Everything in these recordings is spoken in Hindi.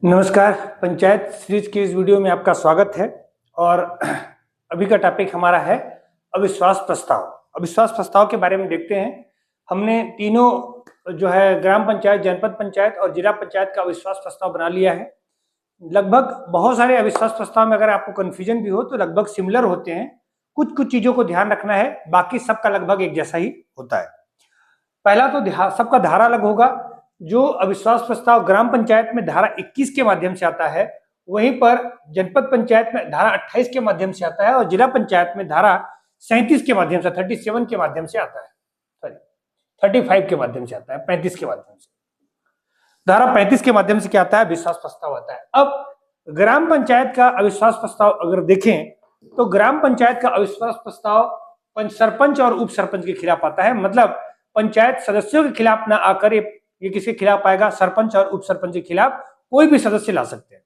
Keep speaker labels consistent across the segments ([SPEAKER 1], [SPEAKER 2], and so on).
[SPEAKER 1] नमस्कार। पंचायत सीरीज की इस वीडियो में आपका स्वागत है। और अभी का टॉपिक हमारा है अविश्वास प्रस्ताव। अविश्वास प्रस्ताव के बारे में देखते हैं। हमने तीनों जो है ग्राम पंचायत, जनपद पंचायत और जिला पंचायत का अविश्वास प्रस्ताव बना लिया है। लगभग बहुत सारे अविश्वास प्रस्ताव में अगर आपको कंफ्यूजन भी हो तो लगभग सिमिलर होते हैं। कुछ कुछ चीजों को ध्यान रखना है, बाकी सबका लगभग एक जैसा ही होता है। पहला तो सबका धारा अलग होगा। जो अविश्वास प्रस्ताव ग्राम पंचायत में धारा 21 के माध्यम से आता है, वहीं पर जनपद पंचायत में धारा 28 के माध्यम से आता है और जिला पंचायत में धारा 37 के माध्यम से 37 के माध्यम से आता है, सॉरी 35 के माध्यम से आता है, 35 के माध्यम से। धारा 35 के माध्यम से क्या आता है? अविश्वास प्रस्ताव आता है। अब ग्राम पंचायत का अविश्वास प्रस्ताव अगर देखें तो ग्राम पंचायत का अविश्वास प्रस्ताव सरपंच और उप सरपंच के खिलाफ आता है। मतलब पंचायत सदस्यों के खिलाफ ना आकर ये किसके खिलाफ आएगा? सरपंच और उप सरपंच के खिलाफ कोई भी सदस्य ला सकते हैं।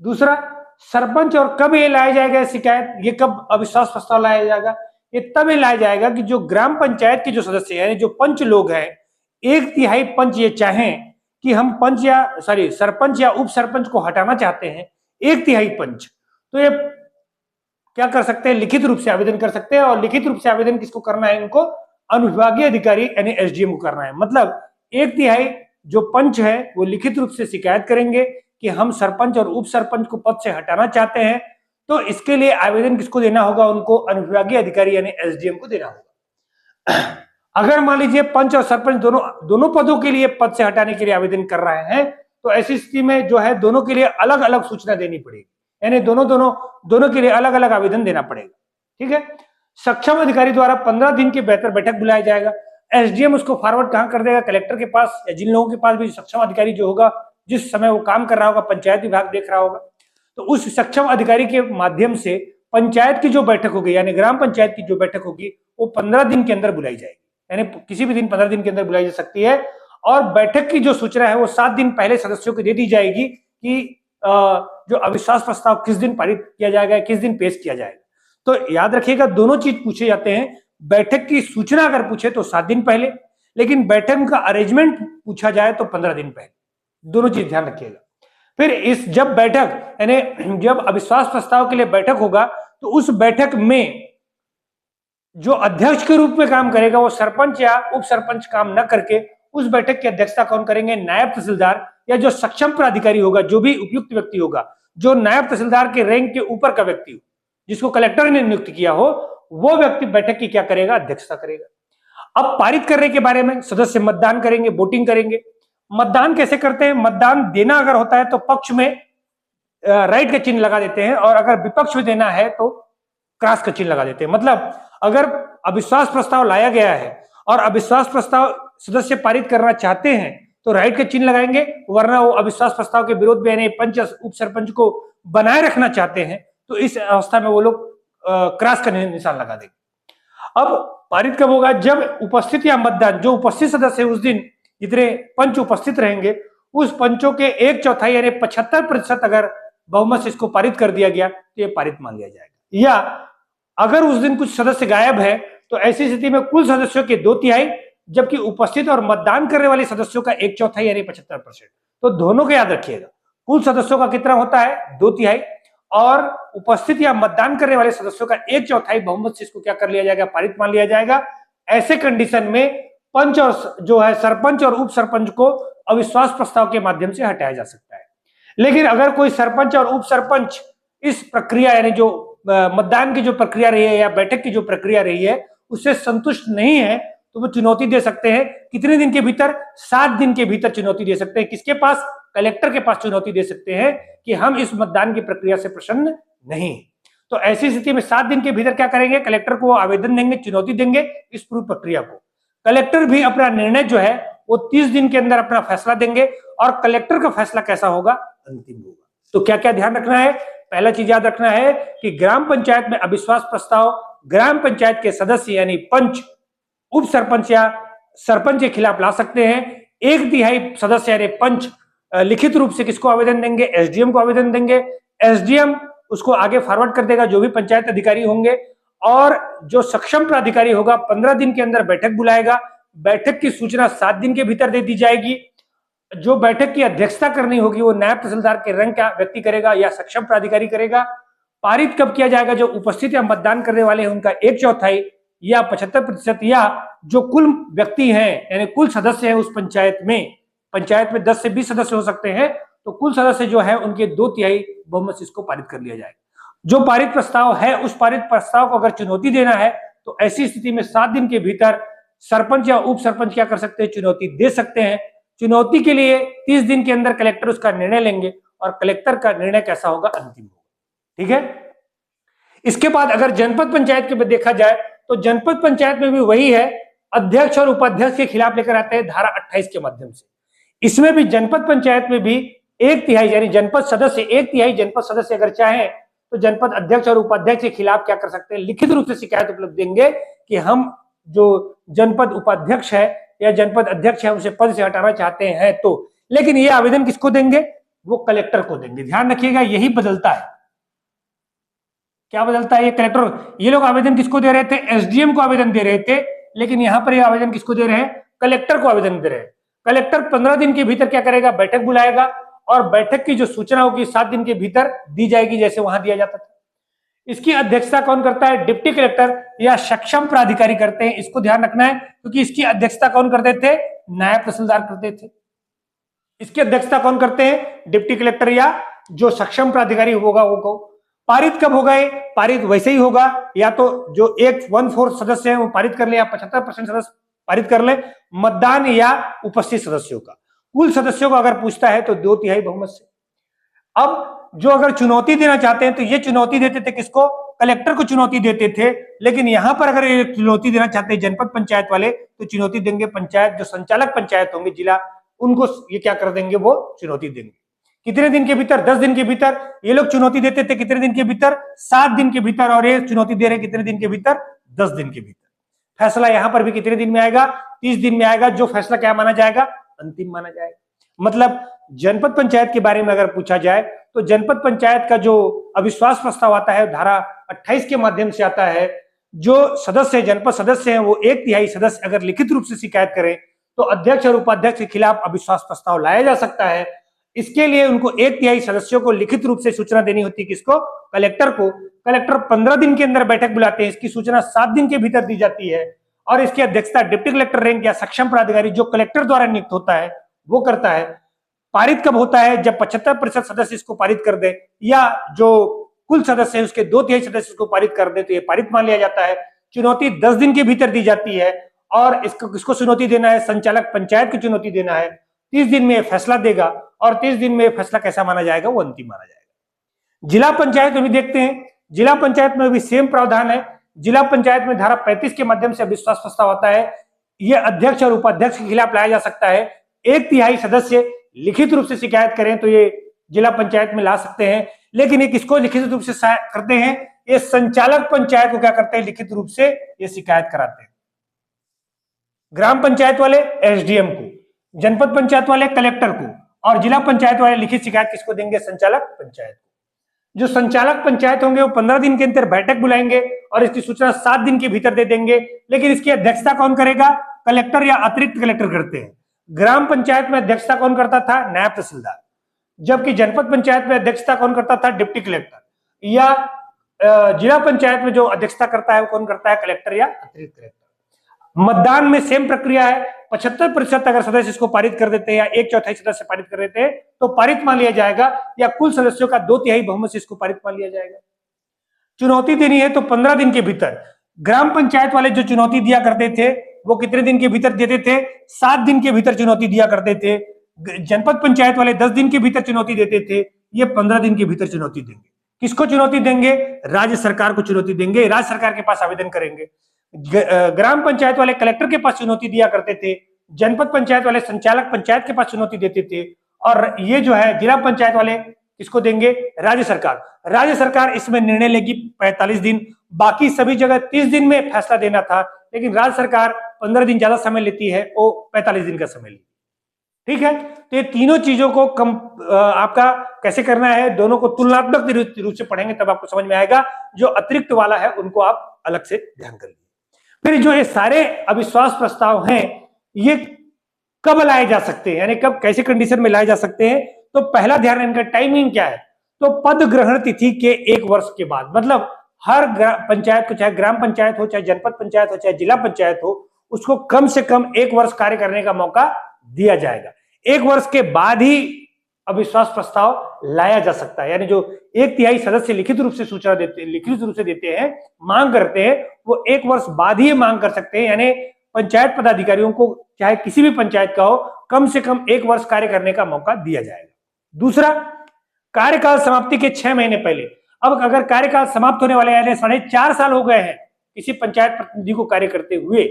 [SPEAKER 1] दूसरा, सरपंच और कब ये लाया जाएगा शिकायत, ये कब अविश्वास प्रस्ताव लाया जाएगा? ये तब ये लाया जाएगा कि जो ग्राम पंचायत के जो सदस्य हैं, जो पंच लोग हैं, 1/3 पंच ये चाहें कि हम सरपंच या उप सरपंच को हटाना चाहते हैं, 1/3 पंच, तो ये क्या कर सकते हैं? लिखित रूप से आवेदन कर सकते हैं। और लिखित रूप से आवेदन किसको करना है? इनको अनुविभागीय अधिकारी यानी एसडीएम को करना है। मतलब 1/3 जो पंच है वो लिखित रूप से शिकायत करेंगे कि हम सरपंच और उप सरपंच को पद से हटाना चाहते हैं। तो इसके लिए आवेदन किसको देना होगा? उनको अनुविभागीय अधिकारी यानी एसडीएम को देना होगा। अगर मान लीजिए पंच और सरपंच दोनों पदों के लिए पद से हटाने के लिए आवेदन कर रहे हैं, तो ऐसी स्थिति में जो है दोनों के लिए अलग अलग सूचना देनी पड़ेगी, यानी दोनों के लिए अलग अलग आवेदन देना पड़ेगा। ठीक है। सक्षम अधिकारी द्वारा 15 दिन की बेहतर बैठक बुलाया जाएगा। एसडीएम उसको फॉरवर्ड कहां कर देगा? कलेक्टर के पास, या जिन लोगों के पास भी सक्षम अधिकारी जो होगा, जिस समय वो काम कर रहा होगा, पंचायत विभाग देख रहा होगा, तो उस सक्षम अधिकारी के माध्यम से पंचायत की जो बैठक होगी, यानी ग्राम पंचायत की जो बैठक होगी, वो 15 दिन के अंदर बुलाई जाएगी। यानी किसी भी दिन 15 दिन के अंदर बुलाई जा सकती है। और बैठक की जो सूचना है वो 7 दिन पहले सदस्यों को दे दी जाएगी कि जो अविश्वास प्रस्ताव किस दिन पारित किया जाएगा, किस दिन पेश किया जाएगा। तो याद रखिएगा, दोनों चीज पूछे जाते हैं। बैठक की सूचना अगर पूछे तो 7 दिन पहले, लेकिन बैठक का अरेंजमेंट पूछा जाए तो 15 दिन पहले। दोनों चीज ध्यान रखिएगा। फिर जब बैठक यानी जब अविश्वास प्रस्ताव के लिए बैठक होगा, तो उस बैठक में जो अध्यक्ष के रूप में काम करेगा वो सरपंच या उप सरपंच काम न करके उस बैठक की अध्यक्षता कौन करेंगे? नायब तहसीलदार या जो सक्षम प्राधिकारी होगा, जो भी उपयुक्त व्यक्ति होगा, जो नायब तहसीलदार के रैंक के ऊपर का व्यक्ति हो, जिसको कलेक्टर ने नियुक्त किया हो, वो व्यक्ति बैठक की क्या करेगा? अध्यक्षता करेगा। अब पारित करने के बारे में सदस्य मतदान करेंगे, वोटिंग करेंगे। मतदान कैसे करते हैं? मतदान देना अगर होता है तो पक्ष में राइट का चिन्ह लगा देते हैं, और अगर विपक्ष में देना है तो क्रॉस का चिन्ह लगा देते हैं। मतलब अगर अविश्वास प्रस्ताव लाया गया है और अविश्वास प्रस्ताव सदस्य पारित करना चाहते हैं तो राइट का चिन्ह लगाएंगे, वरना वो अविश्वास प्रस्ताव के विरोध में यानी पंच उप सरपंच को बनाए रखना चाहते हैं तो इस अवस्था में वो लोग क्रॉस का निशान लगा देंगे। अब पारित कब होगा? जब उपस्थित या मतदान, जो उपस्थित सदस्य उस दिन जितने पंच उपस्थित रहेंगे, उस पंचों के 1/4 यानी 75% अगर बहुमत से इसको पारित कर दिया गया तो ये पारित मान लिया जाएगा। या अगर उस दिन कुछ सदस्य गायब है तो ऐसी स्थिति में कुल सदस्यों के 2/3, जबकि उपस्थित और मतदान करने वाले सदस्यों का 1/4 यानी 75%। तो दोनों को याद रखिएगा, कुल सदस्यों का कितना होता है? 2/3, और उपस्थित या मतदान करने वाले सदस्यों का 1/4 बहुमत से इसको क्या कर लिया जाएगा? पारित मान लिया जाएगा। ऐसे कंडीशन में पंच और जो है सरपंच और उप सरपंच को अविश्वास प्रस्ताव के माध्यम से हटाया जा सकता है। लेकिन अगर कोई सरपंच और उप सरपंच इस प्रक्रिया यानी जो मतदान की जो प्रक्रिया रही है या बैठक की जो प्रक्रिया रही है उससे संतुष्ट नहीं है, तो वो चुनौती दे सकते हैं। कितने दिन के भीतर? 7 दिन के भीतर चुनौती दे सकते हैं। किसके पास? कलेक्टर के पास चुनौती दे सकते हैं कि हम इस मतदान की प्रक्रिया से प्रसन्न नहीं। तो ऐसी स्थिति में 7 दिन के भीतर क्या करेंगे? कलेक्टर को आवेदन देंगे, चुनौती देंगे इस पूरी प्रक्रिया को। कलेक्टर भी अपना निर्णय जो है वो 30 दिन के अंदर अपना फैसला देंगे, और कलेक्टर का फैसला कैसा होगा? अंतिम होगा। तो क्या क्या ध्यान रखना है? पहला चीज याद रखना है कि ग्राम पंचायत में अविश्वास प्रस्ताव ग्राम पंचायत के सदस्य यानी पंच, उप सरपंच या सरपंच के खिलाफ ला सकते हैं। 1/3 सदस्य यानी पंच लिखित रूप से किसको आवेदन देंगे? एसडीएम को आवेदन देंगे। एसडीएम उसको आगे फॉरवर्ड कर देगा जो भी पंचायत अधिकारी होंगे, और जो सक्षम प्राधिकारी होगा 15 दिन के अंदर बैठक बुलाएगा। बैठक की सूचना 7 दिन के भीतर दे दी जाएगी। जो बैठक की अध्यक्षता करनी होगी वो नायब तहसीलदार के रैंक का व्यक्ति करेगा या सक्षम प्राधिकारी करेगा। पारित कब किया जाएगा? जो उपस्थित या मतदान करने वाले हैं उनका 1/4 या 75% या जो कुल व्यक्ति हैं यानी कुल सदस्य हैं उस पंचायत में 10 से 20 सदस्य हो सकते हैं, तो कुल सदस्य जो है उनके 2/3 बहुमत से इसको पारित कर लिया जाएगा। जो पारित प्रस्ताव है उस पारित प्रस्ताव को अगर चुनौती देना है तो ऐसी स्थिति में 7 दिन के भीतर सरपंच या उप सरपंच क्या कर सकते हैं? चुनौती दे सकते हैं। चुनौती के लिए 30 दिन के अंदर कलेक्टर उसका निर्णय लेंगे और कलेक्टर का निर्णय कैसा होगा? अंतिम होगा। ठीक है। इसके बाद अगर जनपद पंचायत के देखा जाए तो जनपद पंचायत में भी वही है, अध्यक्ष और उपाध्यक्ष के खिलाफ लेकर आते हैं धारा 28 के माध्यम से। इसमें भी जनपद पंचायत में भी 1/3 यानी जनपद सदस्य 1/3 जनपद सदस्य अगर चाहे तो जनपद अध्यक्ष और उपाध्यक्ष के खिलाफ क्या कर सकते हैं? लिखित रूप से शिकायत उपलब्ध देंगे कि हम जो जनपद उपाध्यक्ष है या जनपद अध्यक्ष है उसे पद से हटाना चाहते हैं। तो लेकिन ये आवेदन किसको देंगे? वो कलेक्टर को देंगे। ध्यान रखिएगा, यही बदलता है। क्या बदलता है? ये कलेक्टर, ये लोग आवेदन किसको दे रहे थे? एसडीएम को आवेदन दे रहे थे, लेकिन यहां पर ये आवेदन किसको दे रहे हैं? कलेक्टर को आवेदन दे रहे हैं। कलेक्टर 15 दिन के भीतर क्या करेगा? बैठक बुलाएगा और बैठक की जो सूचना होगी 7 दिन के भीतर दी जाएगी, जैसे वहां दिया जाता था। इसकी अध्यक्षता कौन करता है? डिप्टी कलेक्टर या सक्षम प्राधिकारी करते हैं। इसको ध्यान रखना है क्योंकि इसकी अध्यक्षता कौन करते थे? नायब तहसीलदार करते थे। इसकी अध्यक्षता कौन करते हैं? डिप्टी कलेक्टर या जो सक्षम प्राधिकारी होगा वो। पारित कब होगा? पारित वैसे ही होगा, या तो जो 1/4 सदस्य है वो पारित कर ले या 75% सदस्य पारित कर ले, मतदान या उपस्थित सदस्यों का। कुल सदस्यों को अगर पूछता है तो 2/3 बहुमत से। अब जो अगर चुनौती देना चाहते हैं तो ये चुनौती देते थे किसको? कलेक्टर को चुनौती देते थे, लेकिन यहां पर अगर ये चुनौती देना चाहते हैं जनपद पंचायत वाले तो चुनौती देंगे पंचायत, जो संचालक पंचायत होंगे जिला, उनको ये क्या कर देंगे? वो चुनौती देंगे। कितने दिन के भीतर? 10 दिन के भीतर। ये लोग चुनौती देते थे कितने दिन के भीतर? 7 दिन के भीतर। और ये चुनौती दे रहे कितने दिन के भीतर? 10 दिन के भीतर। फैसला यहां पर भी कितने दिन में आएगा? 30 दिन में आएगा। जो फैसला क्या माना जाएगा? अंतिम माना जाएगा। मतलब जनपद पंचायत के बारे में अगर पूछा जाए तो जनपद पंचायत का जो अविश्वास प्रस्ताव आता है धारा 28 के माध्यम से आता है। जो सदस्य जनपद सदस्य हैं वो 1/3 सदस्य अगर लिखित रूप से शिकायत करें तो अध्यक्ष और उपाध्यक्ष के खिलाफ अविश्वास प्रस्ताव लाया जा सकता है। इसके लिए उनको 1/3 सदस्यों को लिखित रूप से सूचना देनी होती है। किसको? कलेक्टर को। कलेक्टर 15 दिन के अंदर बैठक बुलाते हैं। इसकी सूचना 7 दिन के भीतर दी जाती है और इसकी अध्यक्षता डिप्टी कलेक्टर रैंक या सक्षम प्राधिकारी जो कलेक्टर द्वारा नियुक्त होता है वो करता है। पारित कब होता है? जब 75% सदस्य इसको पारित कर दे या जो कुल सदस्य है उसके 2/3 सदस्य इसको पारित कर दे तो ये पारित मान लिया जाता है। चुनौती 10 दिन के भीतर दी जाती है और इसको किसको चुनौती देना है? संचालक पंचायत को चुनौती देना है। 30 दिन में फैसला देगा और 30 दिन में फैसला कैसा माना जाएगा? वो अंतिम माना जाएगा। जिला पंचायत में भी देखते हैं, जिला पंचायत में भी सेम प्रावधान है। जिला पंचायत में धारा 35 के माध्यम से अविश्वास प्रस्ताव आता है। यह अध्यक्ष और उपाध्यक्ष के खिलाफ लाया जा सकता है। 1/3 सदस्य लिखित रूप से शिकायत करें तो ये जिला पंचायत में ला सकते हैं, लेकिन ये किसको लिखित रूप से करते हैं? ये संचालक पंचायत को क्या करते हैं? लिखित रूप से ये शिकायत कराते हैं। ग्राम पंचायत वाले एसडीएम को, जनपद पंचायत वाले कलेक्टर को और जिला पंचायत वाले लिखित शिकायत किसको देंगे? संचालक पंचायत को। जो संचालक पंचायत होंगे वो 15 दिन के अंदर बैठक बुलाएंगे और इसकी सूचना 7 दिन के भीतर दे देंगे, लेकिन इसकी अध्यक्षता कौन करेगा? कलेक्टर या अतिरिक्त कलेक्टर करते हैं। ग्राम पंचायत में अध्यक्षता कौन करता था? नायब तहसीलदार। जबकि जनपद पंचायत में अध्यक्षता कौन करता था? Deputy collector. या जिला पंचायत में जो अध्यक्षता करता है वो कौन करता है? कलेक्टर या अतिरिक्त कलेक्टर। मतदान में सेम प्रक्रिया है। 75% अगर सदस्य इसको पारित कर देते हैं या 1/4 सदस्य पारित कर देते हैं तो पारित मान लिया जाएगा, या कुल सदस्यों का 2/3 बहुमत से इसको पारित मान लिया जाएगा। चुनौती देनी है तो 15 दिन के भीतर। ग्राम पंचायत वाले जो चुनौती दिया करते थे वो कितने दिन के भीतर देते थे? 7 दिन के भीतर चुनौती दिया करते थे। जनपद पंचायत वाले 10 दिन के भीतर चुनौती देते थे, ये 15 दिन के भीतर चुनौती देंगे। किसको चुनौती देंगे? राज्य सरकार को चुनौती देंगे। राज्य सरकार के पास आवेदन करेंगे। ग्राम पंचायत वाले कलेक्टर के पास चुनौती दिया करते थे। जनपद पंचायत वाले संचालक पंचायत के पास चुनौती देते थे। और ये जो है जिला पंचायत वाले किसको देंगे? राज्य सरकार। राज्य सरकार इसमें निर्णय लेगी 45 दिन। बाकी सभी जगह 30 दिन में फैसला देना था, लेकिन राज्य सरकार 15 दिन ज्यादा समय लेती है, वो 45 दिन का समय लेती है। ठीक है, तो ये तीनों चीजों को आपका कैसे करना है, दोनों को तुलनात्मक रूप से पढ़ेंगे तब आपको समझ में आएगा। जो अतिरिक्त वाला है उनको आप अलग से ध्यान कर लीजिए। फिर जो ये सारे अविश्वास प्रस्ताव हैं, ये कब लाए जा सकते हैं, यानी कब कैसे कंडीशन में लाए जा सकते हैं। तो पहला ध्यान इनका टाइमिंग क्या है, तो पद ग्रहण तिथि के 1 वर्ष के बाद, मतलब हर पंचायत को, चाहे ग्राम पंचायत हो, चाहे जनपद पंचायत हो, चाहे जिला पंचायत हो, उसको कम से कम 1 वर्ष कार्य करने का मौका दिया जाएगा। 1 वर्ष के बाद ही अविश्वास प्रस्ताव लाया जा सकता है, यानी जो 1/3 सदस्य लिखित रूप से सूचना देते, लिखित रूप से देते हैं, मांग करते हैं, वो 1 वर्ष बाद ही मांग कर सकते हैं। यानी पंचायत पदाधिकारियों को, चाहे किसी भी पंचायत का हो, कम से कम 1 वर्ष कार्य करने का मौका दिया जाएगा। दूसरा, कार्यकाल समाप्ति के 6 महीने पहले, अब अगर कार्यकाल समाप्त होने वाले, यानी 4.5 साल हो गए हैं किसी पंचायत प्रतिनिधि को कार्य करते हुए,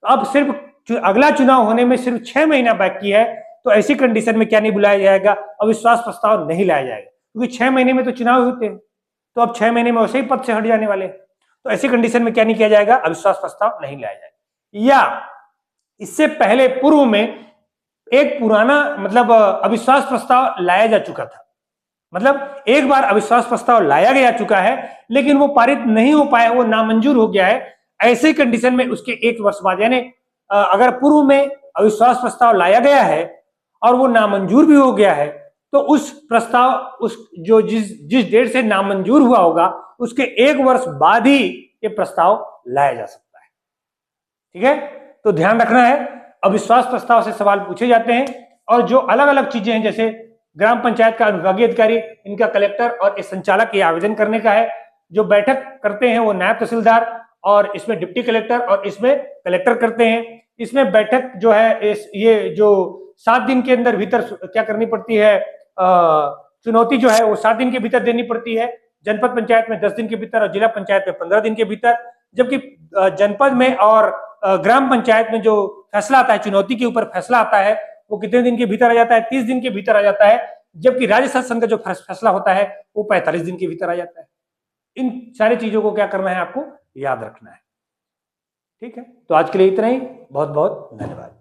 [SPEAKER 1] अब सिर्फ अगला चुनाव होने में सिर्फ 6 महीना बाकी है, तो ऐसी कंडीशन में क्या नहीं बुलाया जाएगा, अविश्वास प्रस्ताव नहीं लाया जाएगा, क्योंकि 6 महीने में तो चुनाव होते हैं, तो अब 6 महीने में वैसे ही पद से हट जाने वाले, तो ऐसी कंडीशन में क्या नहीं किया जाएगा, अविश्वास प्रस्ताव नहीं लाया जाएगा। या इससे पहले पूर्व में एक पुराना, मतलब अविश्वास प्रस्ताव लाया जा चुका था, मतलब एक बार अविश्वास प्रस्ताव लाया गया चुका है, लेकिन वो पारित नहीं हो पाया, वो नामंजूर हो गया है, ऐसे कंडीशन में उसके 1 वर्ष बाद, यानी अगर पूर्व में अविश्वास प्रस्ताव लाया गया है और वो नामंजूर भी हो गया है, तो उस प्रस्ताव, उस जो जिस डेट से नामंजूर हुआ होगा, उसके 1 वर्ष बाद ही ये प्रस्ताव लाया जा सकता है। ठीक है, तो ध्यान रखना है, अविश्वास प्रस्ताव से सवाल पूछे जाते हैं, और जो अलग अलग चीजें हैं, जैसे ग्राम पंचायत का अनुविभागीय अधिकारी, इनका कलेक्टर और इस संचालक ये आवेदन करने का है, जो बैठक करते हैं वो नायब तहसीलदार, और इसमें डिप्टी कलेक्टर और इसमें कलेक्टर करते हैं। इसमें बैठक जो है, ये जो 7 दिन के अंदर भीतर क्या करनी पड़ती है, चुनौती जो है वो 7 दिन के भीतर देनी पड़ती है, जनपद पंचायत में 10 दिन के भीतर और जिला पंचायत में 15 दिन के भीतर, जबकि जनपद में और ग्राम पंचायत में जो फैसला आता है, चुनौती के ऊपर फैसला आता है, वो कितने दिन के भीतर आ जाता है, 30 दिन के भीतर आ जाता है, जबकि राज्य शासन का जो फैसला होता है वो 45 दिन के भीतर आ जाता है। इन सारी चीजों को क्या करना है, आपको याद रखना है। ठीक है, तो आज के लिए इतना ही, बहुत बहुत धन्यवाद।